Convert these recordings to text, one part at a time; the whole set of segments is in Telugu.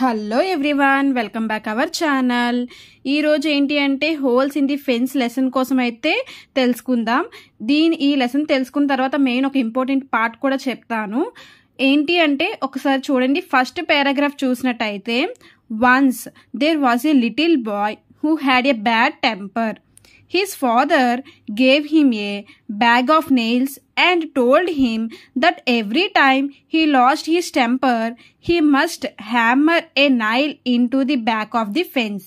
Hello everyone, welcome back our channel. ఈరోజు ఏంటి అంటే holes in the fence lesson కోసం అయితే తెలుసుకుందాం. ఈ లెసన్ తెలుసుకున్న తర్వాత మెయిన్ ఒక ఇంపార్టెంట్ పార్ట్ కూడా చెప్తాను. ఏంటి అంటే ఒకసారి చూడండి. ఫస్ట్ పారాగ్రాఫ్ చూసినట్టయితే, once there was a little boy who had a bad temper. His father gave him a bag of nails and told him that every time he lost his temper, he must hammer a nail into the back of the fence.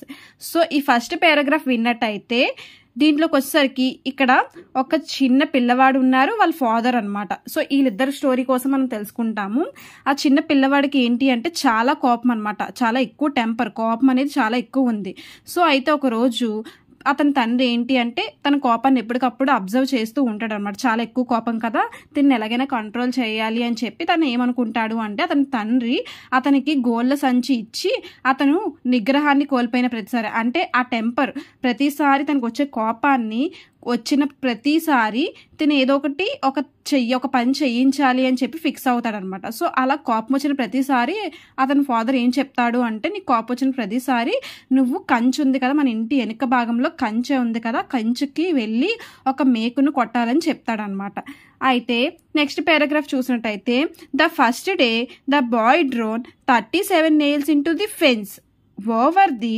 So, ఈ ఫస్ట్ పారాగ్రాఫ్ విన్నట్టయితే దీంట్లోకి వచ్చేసరికి ఇక్కడ ఒక చిన్న పిల్లవాడు ఉన్నారు, వాళ్ళ ఫాదర్ అనమాట. సో వీళ్ళిద్దరు స్టోరీ కోసం మనం తెలుసుకుంటాము. ఆ చిన్న పిల్లవాడికి ఏంటి అంటే చాలా కోపం అనమాట, చాలా ఎక్కువ టెంపర్, కోపం అనేది చాలా ఎక్కువ ఉంది. సో అయితే ఒక రోజు అతని తండ్రి ఏంటి అంటే తన కోపాన్ని ఎప్పటికప్పుడు అబ్జర్వ్ చేస్తూ ఉంటాడు అనమాట. చాలా ఎక్కువ కోపం కదా, దీన్ని ఎలాగైనా కంట్రోల్ చేయాలి అని చెప్పి తను ఏమనుకుంటాడు అంటే అతని తండ్రి అతనికి గోళ్ళ సంచి ఇచ్చి అతను నిగ్రహాన్ని కోల్పోయిన ప్రతిసారి, అంటే ఆ టెంపర్ ప్రతిసారి తనకు వచ్చే కోపాన్ని వచ్చిన ప్రతిసారి తిని ఏదో ఒకటి ఒక పని చేయించాలి అని చెప్పి ఫిక్స్ అవుతాడనమాట. సో అలా కోపం వచ్చిన ప్రతిసారి అతని ఫాదర్ ఏం చెప్తాడు అంటే, నీకు కోపం వచ్చిన ప్రతిసారి నువ్వు కంచె ఉంది కదా, మన ఇంటి వెనుక భాగంలో కంచె ఉంది కదా, కంచెకి వెళ్ళి ఒక మేకును కొట్టాలని చెప్తాడనమాట. అయితే నెక్స్ట్ పారాగ్రాఫ్ చూసినట్టయితే, the first day the boy drone 37 nails into the fence. Over the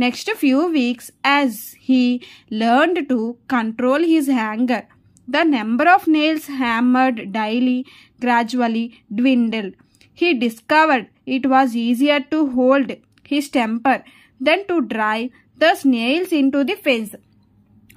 next few weeks, as he learned to control his anger, the number of nails hammered daily gradually dwindled. He discovered it was easier to hold his temper than to drive the nails into the fence.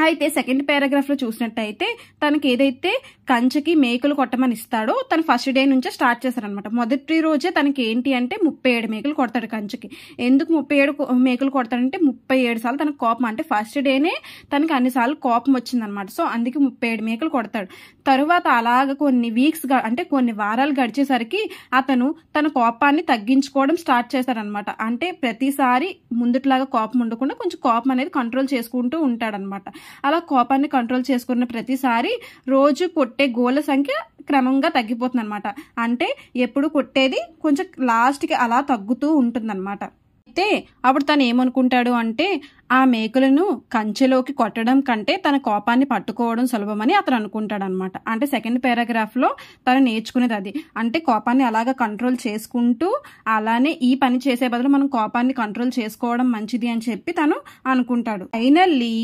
అయితే సెకండ్ పారాగ్రాఫ్ లో చూసినట్టయితే తనకి ఏదైతే కంచెకి మేకులు కొట్టమని ఇస్తాడో తను ఫస్ట్ డే నుంచే స్టార్ట్ చేస్తారనమాట. మొదటి రోజే తనకి ఏంటి అంటే 37 మేకులు కొడతాడు కంచెకి. ఎందుకు 37 మేకులు కొడతాడంటే 37 సార్లు తనకు కోపం, అంటే ఫస్ట్ డేనే తనకి అన్నిసార్లు కోపం వచ్చిందనమాట. సో అందుకే 37 మేకులు కొడతాడు. తరువాత అలాగ కొన్ని వీక్స్ అంటే కొన్ని వారాలు గడిచేసరికి అతను తన కోపాన్ని తగ్గించుకోవడం స్టార్ట్ చేస్తాడనమాట. అంటే ప్రతిసారి ముందుట్లాగా కోపం ఉండకుండా కొంచెం కోపం అనేది కంట్రోల్ చేసుకుంటూ ఉంటాడనమాట. అలా కోపాన్ని కంట్రోల్ చేసుకున్న ప్రతిసారి రోజు కొట్టే గోళ్ళ సంఖ్య క్రమంగా తగ్గిపోతుంది అనమాట. అంటే ఎప్పుడు కొట్టేది కొంచెం లాస్ట్కి అలా తగ్గుతూ ఉంటుందన్నమాట. అయితే అప్పుడు తను ఏమనుకుంటాడు అంటే, ఆ మేకులను కంచెలోకి కొట్టడం కంటే తన కోపాన్ని పట్టుకోవడం సులభమని అతను అనుకుంటాడు అనమాట. అంటే సెకండ్ పారాగ్రాఫ్ లో తను నేర్చుకునేది అది. అంటే కోపాన్ని అలాగా కంట్రోల్ చేసుకుంటూ అలానే ఈ పని చేసే బదులు మనం కోపాన్ని కంట్రోల్ చేసుకోవడం మంచిది అని చెప్పి తను అనుకుంటాడు. Finally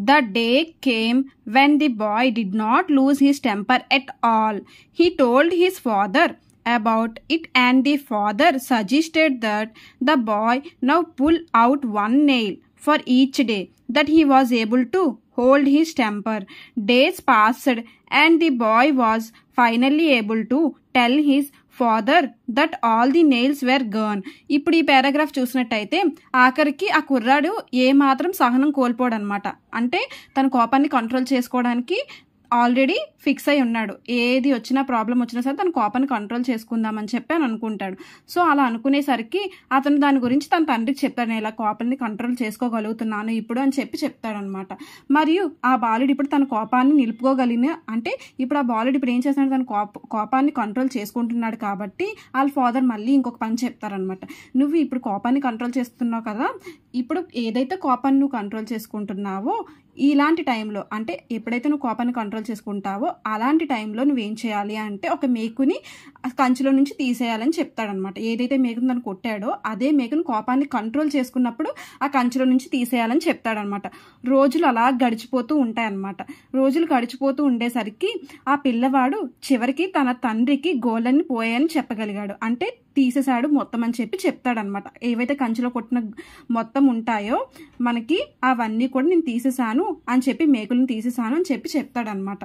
the day came when the boy did not lose his temper at all. He told his father about it, and the father suggested that the boy now pull out one nail for each day that he was able to hold his temper. Days passed and the boy was finally able to tell his father that all the nails were gone. ఇప్పుడు ఈ పారాగ్రాఫ్ చూసినట్టయితే ఆఖరికి ఆ కుర్రాడు ఏ మాత్రం సహనం కోల్పోడు అనమాట. అంటే తన కోపాన్ని కంట్రోల్ చేసుకోవడానికి ఆల్రెడీ ఫిక్స్ అయి ఉన్నాడు. ఏది వచ్చినా ప్రాబ్లం వచ్చినా సరే తన కోపాన్ని కంట్రోల్ చేసుకుందామని చెప్పి అని అనుకుంటాడు. సో అలా అనుకునేసరికి అతను దాని గురించి తన తండ్రికి చెప్తాడు, నేను ఇలా కోపాన్ని కంట్రోల్ చేసుకోగలుగుతున్నాను ఇప్పుడు అని చెప్పి చెప్తాడనమాట. మరియు ఆ బాలుడు ఇప్పుడు తన కోపాన్ని నిలుపుకోగలిగిన, అంటే ఇప్పుడు ఆ బాలుడు ఇప్పుడు ఏం చేస్తున్నాడు, తన కోపాన్ని కంట్రోల్ చేసుకుంటున్నాడు కాబట్టి వాళ్ళ ఫాదర్ మళ్ళీ ఇంకొక పని చెప్తారనమాట. నువ్వు ఇప్పుడు కోపాన్ని కంట్రోల్ చేస్తున్నావు కదా, ఇప్పుడు ఏదైతే కోపాన్ని నువ్వు కంట్రోల్ చేసుకుంటున్నావో ఇలాంటి టైంలో, అంటే ఎప్పుడైతే నువ్వు కోపాన్ని కంట్రోల్ చేసుకుంటావో అలాంటి టైంలో నువ్వేం చేయాలి అంటే ఒక మేకుని కంచెలో నుంచి తీసేయాలని చెప్తాడనమాట. ఏదైతే మేకును తను కొట్టాడో అదే మేకును కోపాన్ని కంట్రోల్ చేసుకున్నప్పుడు ఆ కంచెలో నుంచి తీసేయాలని చెప్తాడనమాట. రోజులు అలా గడిచిపోతూ ఉంటాయన్నమాట. రోజులు గడిచిపోతూ ఉండేసరికి ఆ పిల్లవాడు చివరికి తన తండ్రికి గోళ్ళని పోయాయని చెప్పగలిగాడు. అంటే తీసేశాడు మొత్తం అని చెప్పి చెప్తాడనమాట. ఏవైతే కంచెలో కొట్టిన మొత్తం ఉంటాయో మనకి అవన్నీ కూడా నేను తీసేశాను అని చెప్పి, మేకులను తీసేశాను అని చెప్పి చెప్తాడనమాట.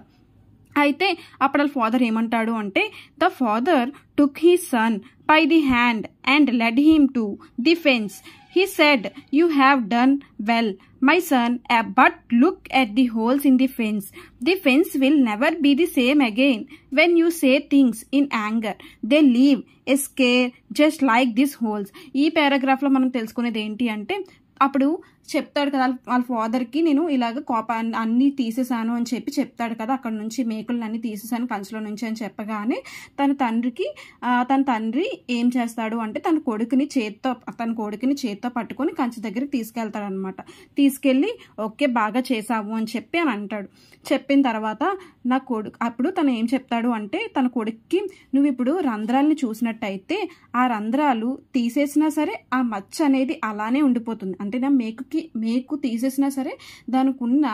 అయితే అప్పుడు వాళ్ళ ఫాదర్ ఏమంటాడు అంటే, the father took his son by the hand and led him to the fence. He said, "You have done well, my son, but look at the holes in the fence. The fence will never be the same again. When you say things in anger, they leave a scare just like these holes." ఈ పారాగ్రాఫ్ లో మనం తెలుసుకునేది ఏంటి అంటే, అప్పుడు చెప్తాడు కదా వాళ్ళ ఫాదర్కి, నేను ఇలాగ కోపాన్ని అన్నీ తీసేసాను అని చెప్పి చెప్తాడు కదా, అక్కడ నుంచి మేకులను అన్ని తీసేసాను కంచులో నుంచి అని చెప్పగానే తన తండ్రి ఏం చేస్తాడు అంటే తన కొడుకుని చేత్తో పట్టుకొని కంచె దగ్గరికి తీసుకెళ్తాడు అనమాట. తీసుకెళ్ళి ఓకే బాగా చేసావు అని చెప్పి అని అంటాడు. చెప్పిన తర్వాత నా కొడుకు అప్పుడు తను ఏం చెప్తాడు అంటే తన కొడుక్కి, నువ్వు ఇప్పుడు రంధ్రాలని చూసినట్టయితే ఆ రంధ్రాలు తీసేసినా సరే ఆ మచ్చ అనేది అలానే ఉండిపోతుంది. అంటే నా మేకు తీసేసినా సరే దానికి ఉన్న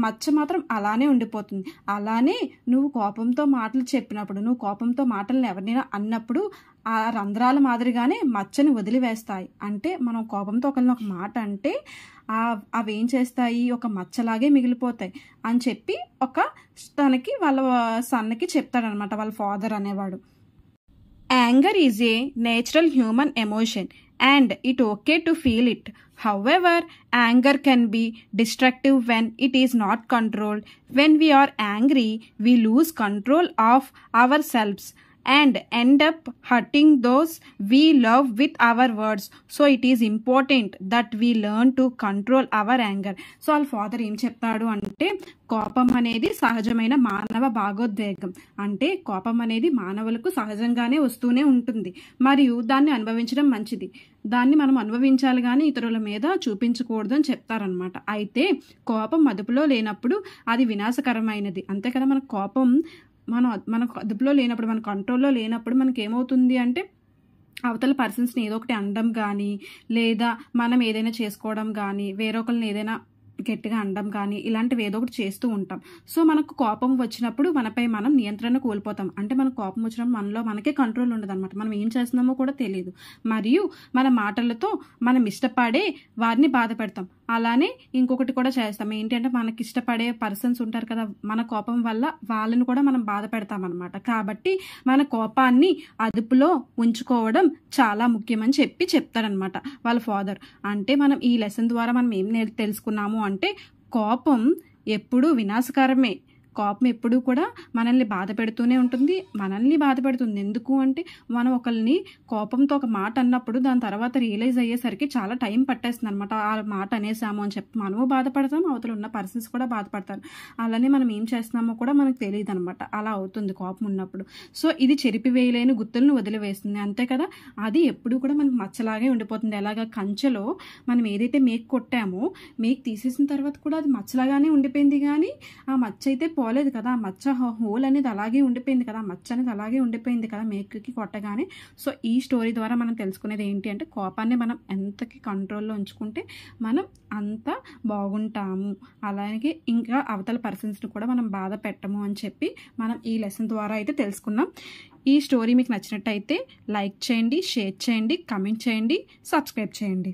మచ్చ మాత్రం అలానే ఉండిపోతుంది. అలానే నువ్వు కోపంతో మాటలు చెప్పినప్పుడు, నువ్వు కోపంతో మాటలను ఎవరినైనా అన్నప్పుడు ఆ రంధ్రాల మాదిరిగానే మచ్చని వదిలివేస్తాయి. అంటే మనం కోపంతో ఒకరిని ఒక మాట అంటే అవి ఏం చేస్తాయి, ఒక మచ్చలాగే మిగిలిపోతాయి అని చెప్పి తనకి వాళ్ళ సన్నకి చెప్తాడనమాట వాళ్ళ ఫాదర్ అనేవాడు. Anger is a natural human emotion and it okay to feel it. However, anger can be destructive when it is not controlled. When we are angry, we lose control of ourselves and end up hurting those we love with our words. So it is important that we learn to control our anger. So వాళ్ళ ఫాదర్ ఏం చెప్తాడు అంటే కోపం అనేది సహజమైన మానవ భాగోద్వేగం. అంటే కోపం అనేది మానవులకు సహజంగానే వస్తూనే ఉంటుంది మరియు దాన్ని అనుభవించడం మంచిది. దాన్ని మనం అనుభవించాలి కానీ ఇతరుల మీద చూపించకూడదు అని చెప్తారనమాట. అయితే కోపం అదుపులో లేనప్పుడు అది వినాశకరమైనది. అంతే కదా, మన కోపం మన అదుపులో లేనప్పుడు, మన కంట్రోల్లో లేనప్పుడు మనకి ఏమవుతుంది అంటే అవతల పర్సన్స్ని ఏదో ఒకటి అనడం కానీ, లేదా మనం ఏదైనా చేసుకోవడం కానీ, వేరొకరిని ఏదైనా గట్టిగా అనడం కానీ, ఇలాంటివి ఏదో ఒకటి చేస్తూ ఉంటాం. సో మనకు కోపం వచ్చినప్పుడు మనపై మనం నియంత్రణ కోల్పోతాం. అంటే మనకు కోపం వచ్చినప్పుడు మనలో మనకే కంట్రోల్ ఉండదు అనమాట. మనం ఏం చేస్తున్నామో కూడా తెలియదు. మరియు మన మాటలతో మనం ఇష్టపడే వారిని బాధ పెడతాం. అలానే ఇంకొకటి కూడా చేస్తాం, ఏంటి అంటే మనకి ఇష్టపడే పర్సన్స్ ఉంటారు కదా, మన కోపం వల్ల వాళ్ళని కూడా మనం బాధ పెడతాం అనమాట. కాబట్టి మన కోపాన్ని అదుపులో ఉంచుకోవడం చాలా ముఖ్యమని చెప్తాడనమాట వాళ్ళ ఫాదర్. అంటే మనం ఈ లెసన్ ద్వారా మనం ఏం తెలుసుకున్నాము అంటే కోపం ఎప్పుడూ వినాశకరమే. కోపం ఎప్పుడూ కూడా మనల్ని బాధ పెడుతూనే ఉంటుంది. ఎందుకు అంటే మనం ఒకరిని కోపంతో ఒక మాట అన్నప్పుడు దాని తర్వాత రియలైజ్ అయ్యేసరికి చాలా టైం పట్టేస్తుంది అనమాట. ఆ మాట అనేసాము అని చెప్పి మనము బాధపడతాం, అవతల ఉన్న పర్సన్స్ కూడా బాధపడతారు. అలానే మనం ఏం చేస్తున్నామో కూడా మనకు తెలియదు అనమాట. అలా అవుతుంది కోపం ఉన్నప్పుడు. సో ఇది చెరిపివేయలేని గుర్తులను వదిలివేస్తుంది. అంతే కదా, అది ఎప్పుడు కూడా మనకు మచ్చలాగే ఉండిపోతుంది. ఎలాగా కంచెలో మనం ఏదైతే మేక్ కొట్టామో, మేక్ తీసేసిన తర్వాత కూడా అది మచ్చలాగానే ఉండిపోయింది, కానీ ఆ మచ్చ అయితే పోలేదు కదా, ఆ మచ్చ హోల్ అనేది అలాగే ఉండిపోయింది కదా, మచ్చ అనేది అలాగే ఉండిపోయింది కదా మేక్కి కొట్టగానే. సో ఈ స్టోరీ ద్వారా మనం తెలుసుకునేది ఏంటి అంటే కోపాన్ని మనం ఎంతకి కంట్రోల్లో ఉంచుకుంటే మనం అంత బాగుంటాము. అలాగే ఇంకా అవతల పర్సన్స్ని కూడా మనం బాధ పెట్టము అని చెప్పి మనం ఈ లెసన్ ద్వారా అయితే తెలుసుకున్నాం. ఈ స్టోరీ మీకు నచ్చినట్టయితే లైక్ చేయండి, షేర్ చేయండి, కమెంట్ చేయండి, సబ్స్క్రైబ్ చేయండి.